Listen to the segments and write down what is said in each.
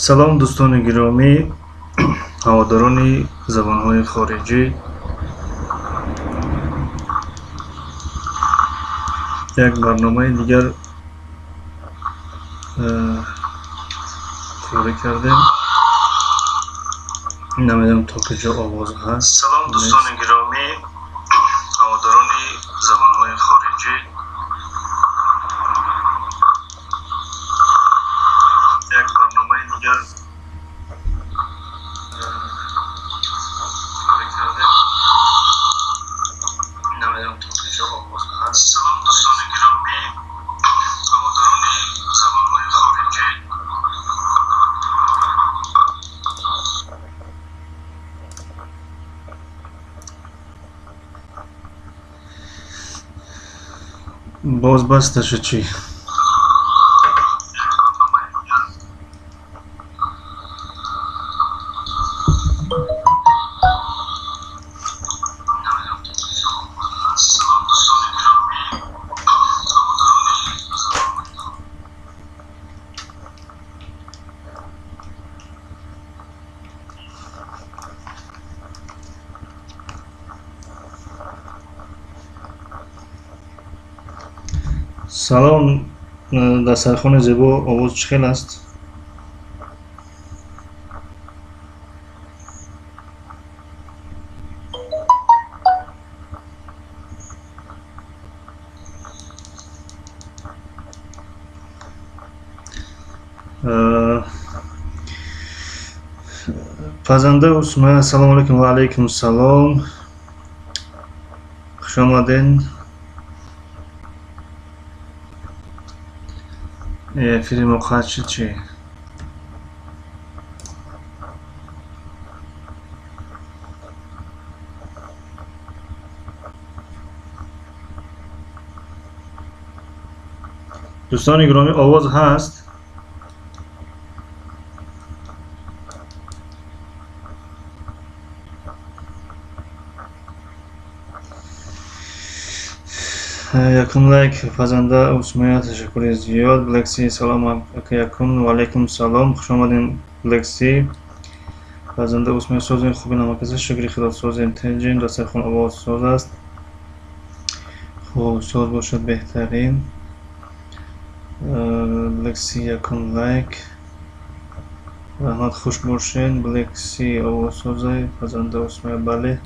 салом дӯстони гиромӣ, ҳаводорони забонҳои хориҷӣ. Як барномаи дигар кори кардем. Намедонам то куҷо овоз ҳаст. Салом дӯстони гиромӣ, ҳаводорони забонҳои хориҷӣ. Як барномаи дигар кори кардем. Намедонам то куҷо овоз ҳаст. Салом дӯстони гиромӣ, ҳаводорони забонҳои хориҷӣ. боз баста шуд чӣ? салом, дастархони зебо, овоз чӣ хел аст? пазанда усмай, ассалому алайкум. Ва алайкум салом, хуш омадин. эфири мо қатъ шуд чӣ? дӯстони гиромӣ, овоз ҳаст? якум лайк пазанда усмая, ташаккури зиёд. Блекси, салом якум. Ва алайкум салом, хуш омадин Блекси. пазанда усмая, созин хуби намакаса, шукри худо, созин тенҷин, дастархон овоз соз аст. хуб, соз бошад беҳтарин. Блекси якум лайк. раҳмат, хуш бошен. Блекси овоз созай, пазанда усмая, бале.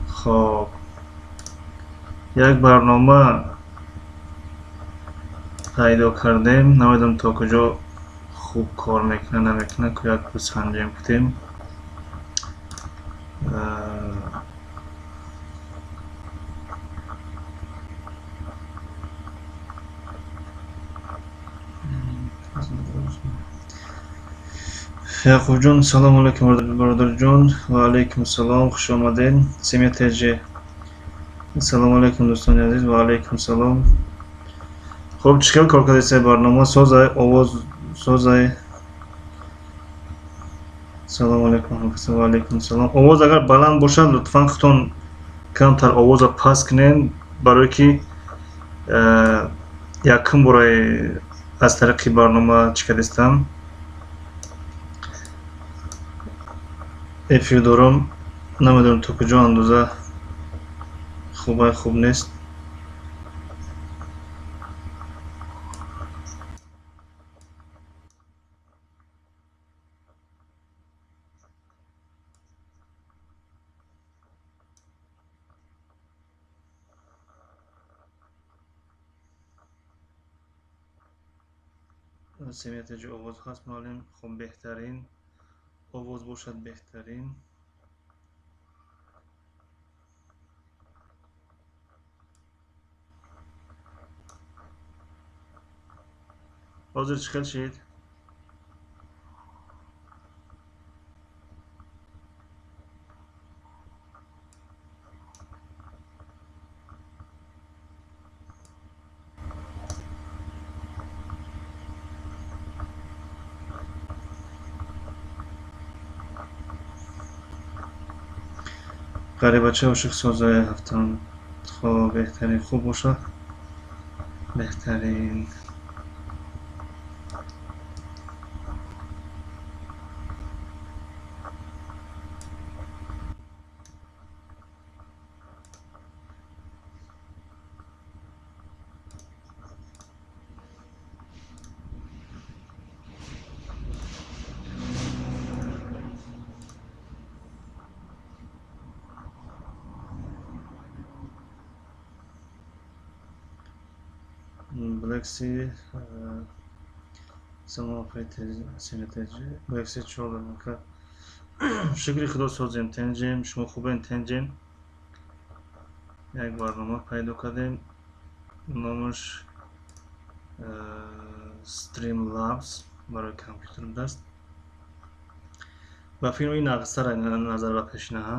хоб, як барнома пайдо кардем. Намедонам то куҷо хуб кор мекуна намекуна, як санҷем кутем. яқубҷон, салому алайкум бародарҷон. Ва алайкум салом, хуш омадин. Семя теҷе, ассалому алайкум дӯстони азиз. Ва алайкум салом. хуб, чӣ хел кор кардед? барнома созай, овоз созай. салому алайкум. Ва алайкум салом. овоз агар баланд бошад, лутфан худтон камтар овоза паст кунед, барое ки якум бораи аз тариқи барнома чӣ кардистам эфир дорам. намедонам то куҷо андоза хубай хуб нест. семиятаҷи овоз ҳаст муаллим. хуб, беҳтарин овоз бошад, беҳтарин. ҳозир чӣ хел шид? غریبچه عاشق سازای هفتم. خب بهترین خوب باشه، بهترین Galaxy Salom синетеҷи Galaxy 4 ка шукри худо созем тенҷем шумо хубен тенҷем як барнома пайдо кардем номаш Streamlabs барои компютер даст ва филми нақсара назар ба пешнаҳа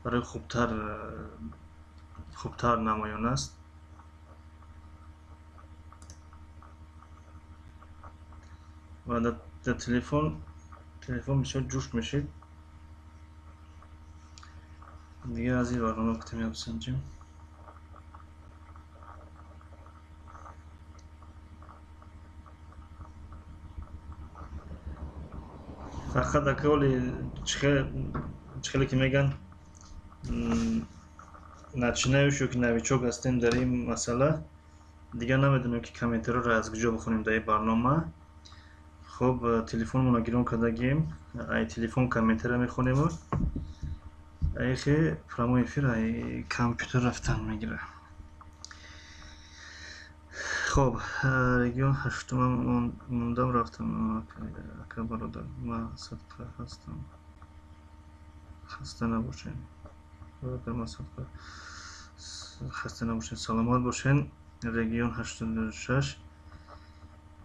барои хубтар намоён аст ва дар телефон бисёр ҷӯш мешид дигар аз ин барнома кутемябисанҷем фақат аколи чӣ хеле ки меган начинаю ки новичок ҳастем дар ин масъала дигар намедонем ки комментариёро аз куҷо бихонем дар ин барнома хуб телефонмона гирон кардагем ай телефон комментариё мехонему айхе прямой эфир ай компютер рафтан мегира хуб регион ҳаштумам мондам рафтам ака бародар ма садқа ҳастам хаста набошед бародар ма садқа хаста набошед саломат бошед регион 86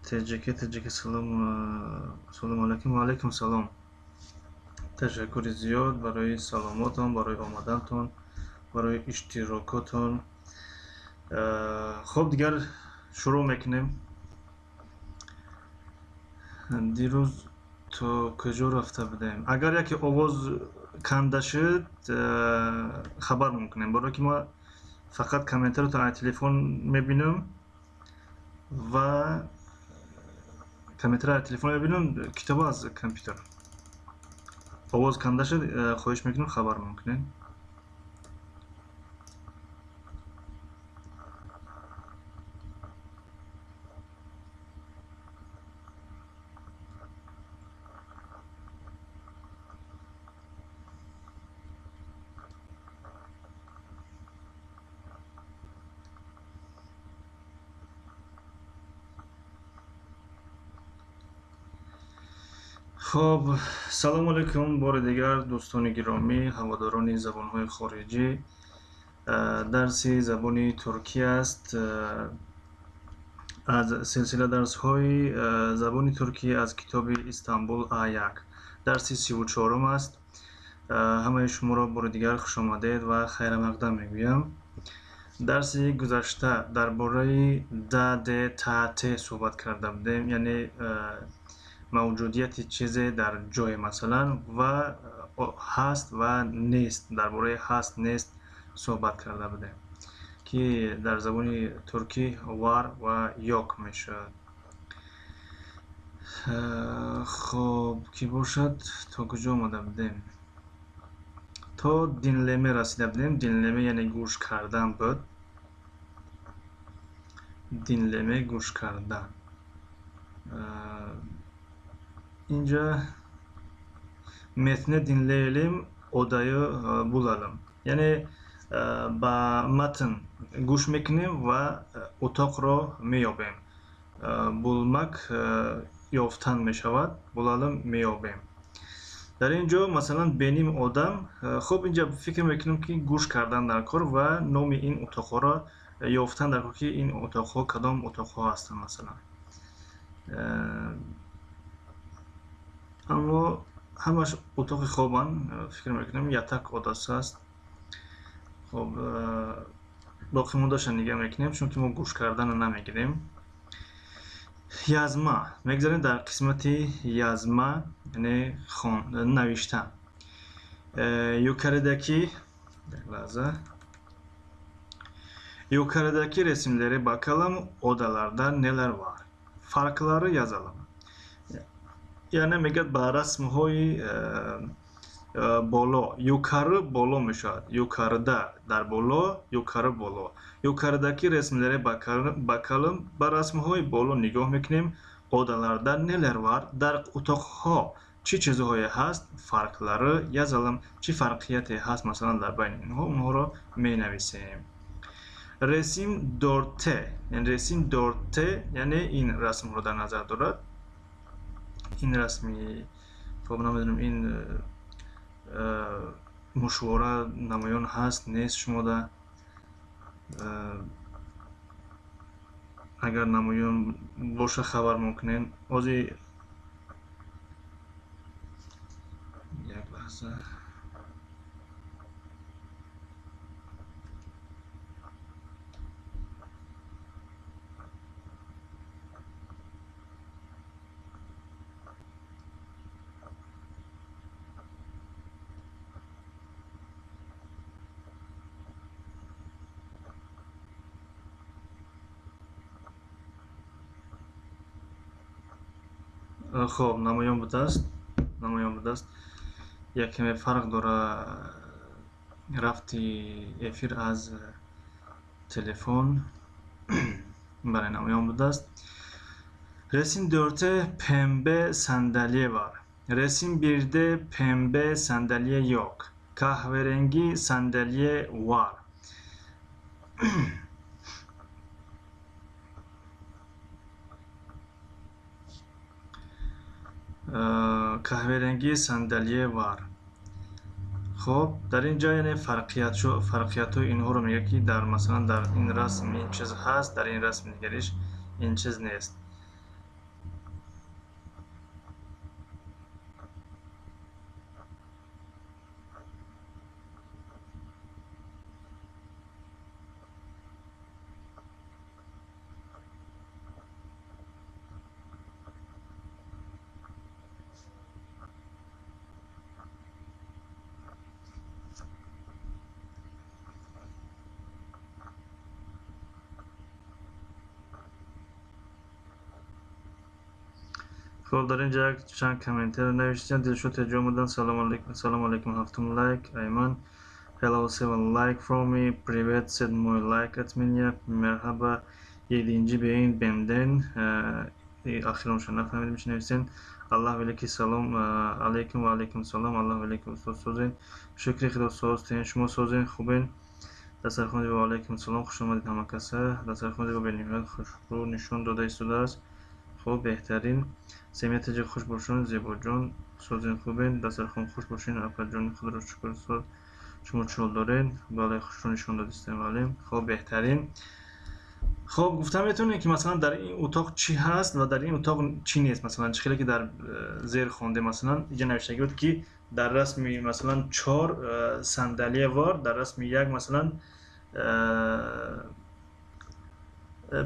TJK салом алайкум ва алайкум салом ташаккури зиёд барои саломотон барои омадантон барои иштирокотон хуб дигар шурӯъ мекунем дирӯз то куҷо рафта будем агар яке овоз канда шуд хабар мекунем барои ки ма фақат комментариёто аз телефон мебинам ва комментариё аз телефон мебинам китобо аз компютер овоз канда шуд хоҳиш мекунам хабар мекунем хуб салому алайкум бори дигар дӯстони гиромӣ ҳаводорони забонҳои хориҷӣ дарси забони туркӣ аст аз силсила дарсҳои забони туркӣ аз китоби Истанбул А1 дарси 34 аст ҳамаи шуморо бори дигар хушомадед ва хайрамақдам мегӯям дарси гузашта дар бораи даде таъте суҳбат карда будем яъне мавҷудияти чизе дар ҷое масалан ва ҳаст ва нест дар бораи ҳаст нест суҳбат карда будем ки дар забони туркӣ вар ва ёк мешавад хуб ки бошад то куҷо омада будем то динлеме расида будем динлеме яъне гӯш кардан буд динлеме гӯш кардан инҷа метне динлейлим одаю булалам яъне ба матн гӯш мекунем ва утоқро меёбем булмак ёфтан мешавад булалам меёбем дар ин ҷо масалан беним одам хуб инҷа фикр мекунем ки гӯш кардан дар кор ва номи ин утоқҳоро ёфтан дар кор ки ин утоқҳо кадом утоқҳо ҳастанд масалан аммо ҳамаш утоқи хобанд фикр мекунем ятак одаса аст хуб боқимондаашон нигоҳ мекунем чунки мо гӯш кардана намегирем язма мегзарем дар қисмати язма яъне навиштан yuqoridagi rasmlarga bakalım odalarda neler var farkları yazalım yani megad ba rasmҳои боло юқори боло мешавад юқорида дар боло юқори боло юқоридаги расмларе бакалим ба расмҳои боло нигоҳ мекунем одаларда нелер бар дар утоқҳо чӣ чизҳое ҳаст фарқлари язалам чӣ фарқияте ҳаст масалан дар байни инҳо онҳоро менависем رسیم دورته، یعنی رسیم دورته یعنی این رسم رو در نظر دارد. این رسمی خب نمیدونم این مشوره نمایان هست نیست شما در اگر نمایان باشه خبر میکنین. اوزی یک لحظه خب نمایان بوده است. نمایان بوده است. یک کمی فرق داره رفتی افیر از تلفن برای نمایان بوده است. Resim 4'te pembe sandalye var. Resim 1'de pembe sandalye yok. Kahverengi sandalye var. kahverengi sandalye var. خب در اینجا یعنی فرقیت اینها رو میگه که در مثلا در این رسم این چیز هست، در این رسم دیگریش این چیز نیست. خب در اینجا چند کامنتر نوشتن. دلشد تجمع سلام علیکم هفتم لایک ایمان. Hello 7 like from me. Привет 7 like от меня. Merhaba 7. beğen benden. Ahiromşan nefahmedim için nefsin. Allah veliki salam aleyküm ve aleyküm salam. Allah veliki sozin. Şükri خدا سوز تین شما سوزین خوبین. دستر خوندی و علیکم سلام خوش آمدید همه کسه. دستر خوندی و به نهایت خوشرو نشون داده ایستاده است. خوب بهترین سمیت جا خوش باشون. زیبا جان سوزین خوبین. دستر خون خوش باشین. اپر جان خود رو شکر سوز شما چول دارین. بالای خوش رو نشون داد استعمالیم. خوب بهترین. خب گفتم بهتون که مثلا در این اتاق چی هست و در این اتاق چی نیست. مثلا چه خیلی که در زیر خونده مثلا اینجا نوشته بود که در رسم مثلا 4 صندلی var. در رسم یک مثلا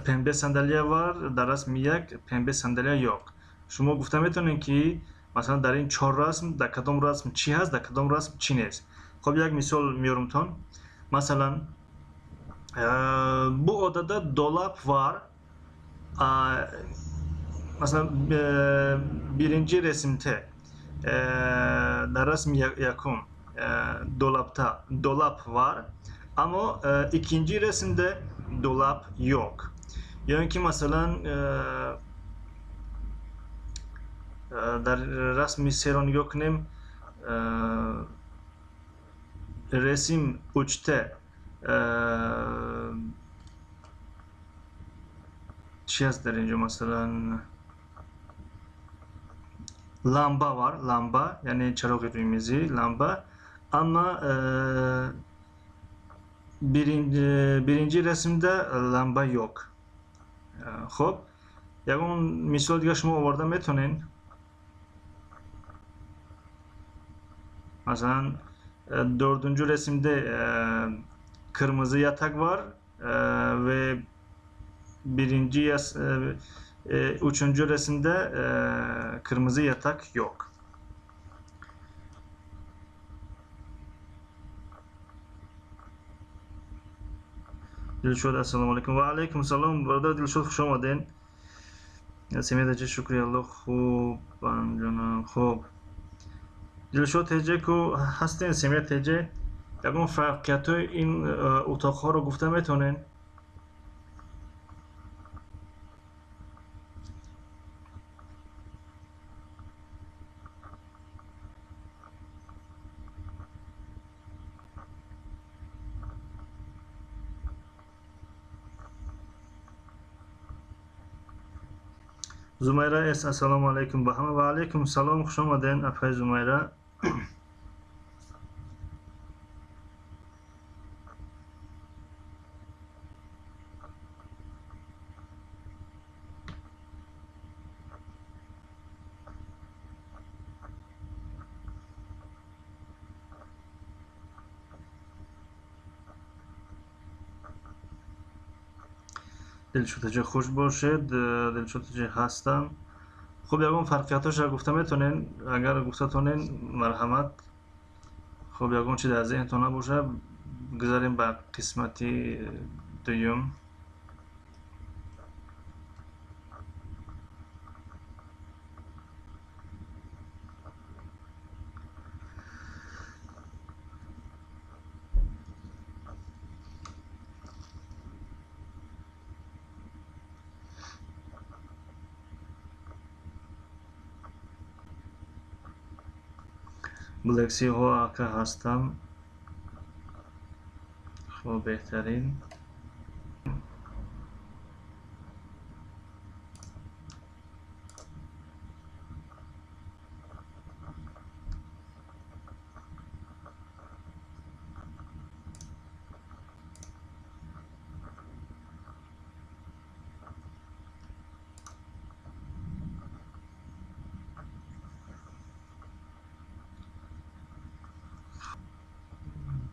pembe sandalye var. در رسم یک pembe sandalye yok. شما گفتم بهتون که مثلا در این 4 رسم در کدام رسم چی هست، در کدام رسم چی نیست. خب یک مثال میارم تون. مثلا bu odada dolap var. Mesela birinci resimde در رسم yakın dolapta dolap var ama ikinci resimde dolap yok. Yani ki mesela در رسم سران یکنیم resim 3'te چی هست در اینجا مثلا lamba var. Lamba yani çarık ürünümüzü lamba ama birinci resimde lamba yok. خب یکون مثال دیگه شما آورده میتونین. مثلا dördüncü resimde kırmızı yatak var ve üçüncü resimde kırmızı yatak yok. دلشد السلام علیکم و علیکم سلام برادر دلشد خوش آمدین. سمیت چه شکری الله خوب جانم. خوب دلشد هجه که هستین سمیت هجه یکون فرقیت های این اتاق ها رو گفته میتونین. Zumayra S assalomu alaykum Bahama. Va alaykum salom, xush omading apay Zumayra. دلشوتجه خوش باشد. دلشوتجه هستم. خب یکم فرقیاتش را گفته میتونین اگر گفته تونین مرحمت. خب یکم چیز از ذهنتون نباشه گذاریم به قسمتی دوم. بلکسی ها که هستم. خب بهترین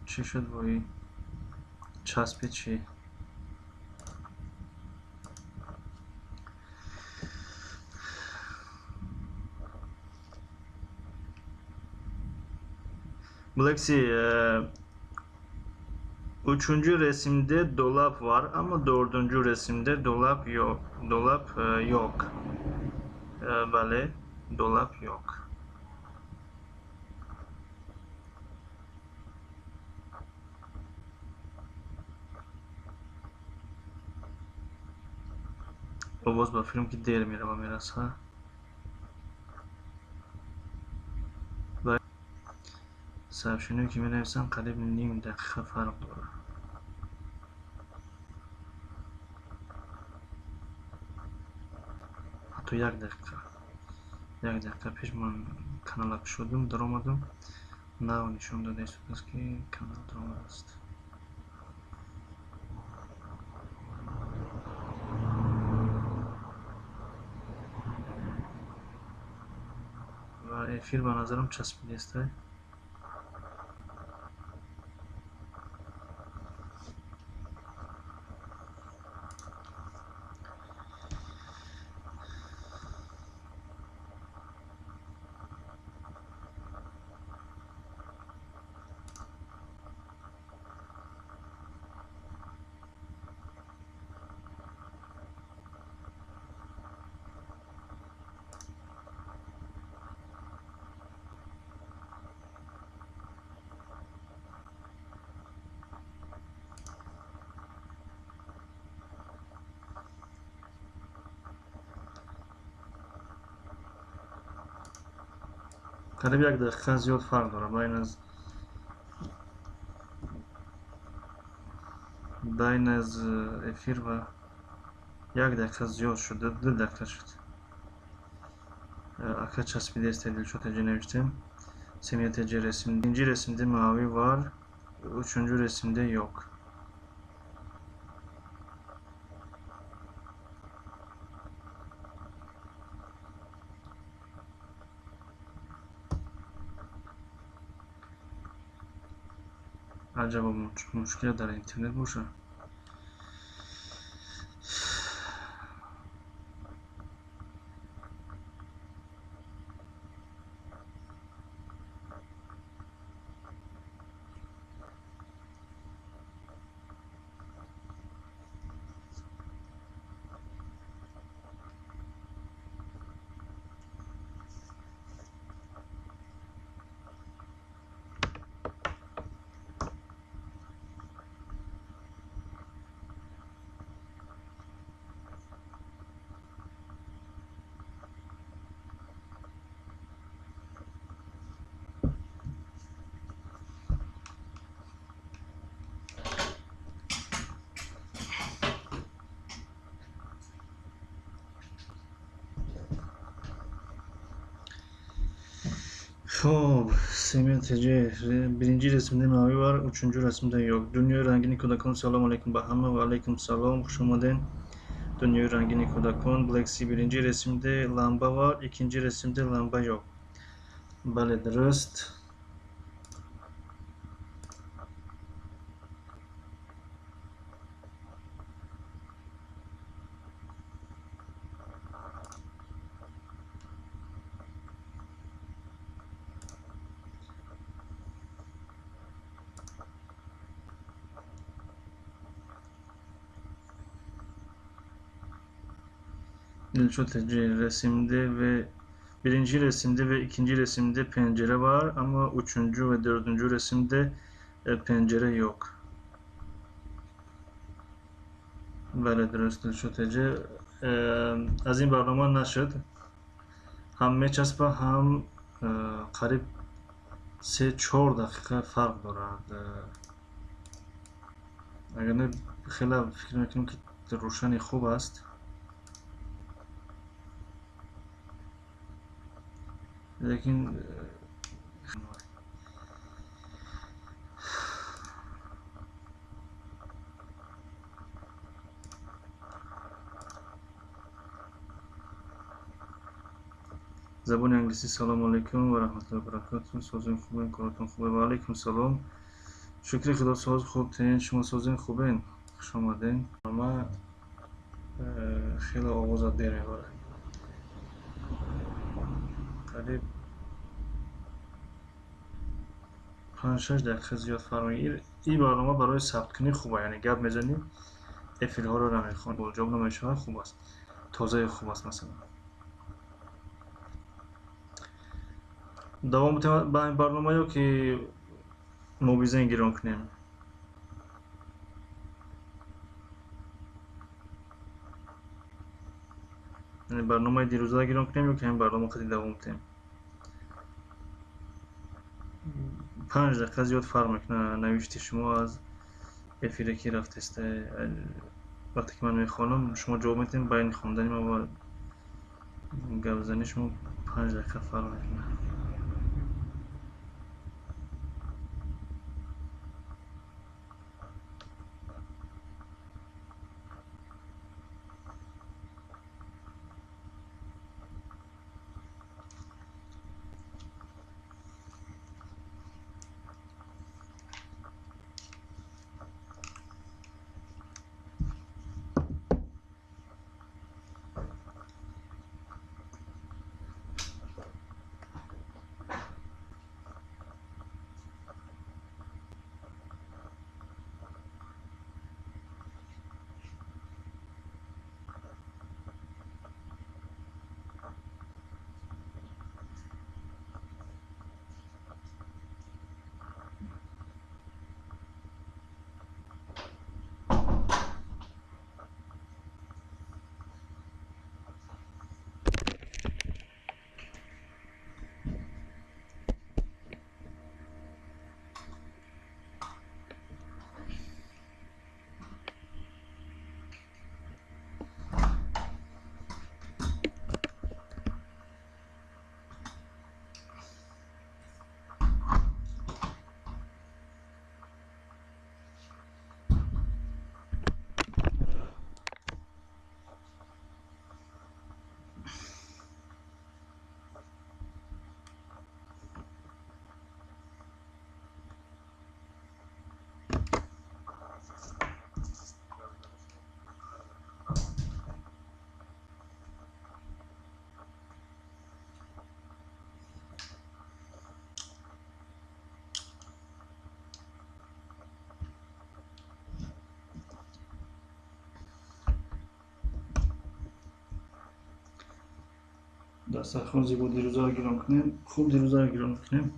چی شد بایی چسب چی Blacksy, üçüncü resimde dolap var ama dördüncü resimde dolap yok. Dolap yok. Bəli, dolap yok. Oboz ba film ki deyil میرم میراث ها. صاحب که می نویسم قریب نیم دقیقه فرق داره. حتی یک دقیقه پیش من کانال شدم در آمدم نه نشون داده است که کانال در آمده است. و افیر به نظرم چسبیده است. قریب یک دقیقه زیاد فرق داره بین از افیر و یک دقیقه زیاد شده. 2 دقیقه شد. اکا چسبیده است. دلشوتجه نوشتم. سمیتجه resim. İkinci resimde mavi var. Üçüncü resimde yok. Acaba مشکل در اینترنت باشه؟ Xo'p, SMTC birinci resimde mavi var, üçüncü resimde yok. Dünya rengini kodakon. Selamun aleyküm Bahama ve aleyküm selam. Hoş geldin. Dünya rengini kodakon. Black Sea birinci resimde lamba var, ikinci resimde lamba yok. Bale درست. Dilşotici resimde ve birinci resimde ve ikinci resimde pencere var ama üçüncü ve dördüncü resimde pencere yok. بله درست شده. از این برنامه نشد هم میچسبه هم قریب 3-4 دقیقه فرق دارد. اگر نه خیلی فکر میکنم که روشنی خوب است. لیکن زبان انگلیسی. سلام علیکم و رحمت الله و برکاته. سازین خوبین؟ کارتون خوبه؟ و علیکم سلام. شکر خدا. ساز خوب تین. شما سازین خوبین؟ خوش آمدین. اما خیلی آواز دیر میبره. قریب 5-6 دقیقه زیاد فرق میگیره. این برنامه برای ثبت کنی خوبه، یعنی گپ میزنی افیل ها رو نمیخوان، بولجاب نمیشه، خوب است، تازه خوب است. مثلا دوام با این برنامه یا که موبیزه گیران کنیم. یعنی برنامه دیروزه گیران کنیم یا که این برنامه خیلی دوام تیم. 5 دقیقه زیاد فرق میکنه نوشتی شما از افیل که رفته است. وقتی که من میخوانم شما جواب میتین، بین خواندن ما و گپ زنی شما 5 دقیقه فرق میکنه. دسترخوان زیبا دیروزه رو گیران کنیم. خوب دیروزه رو گیران کنیم.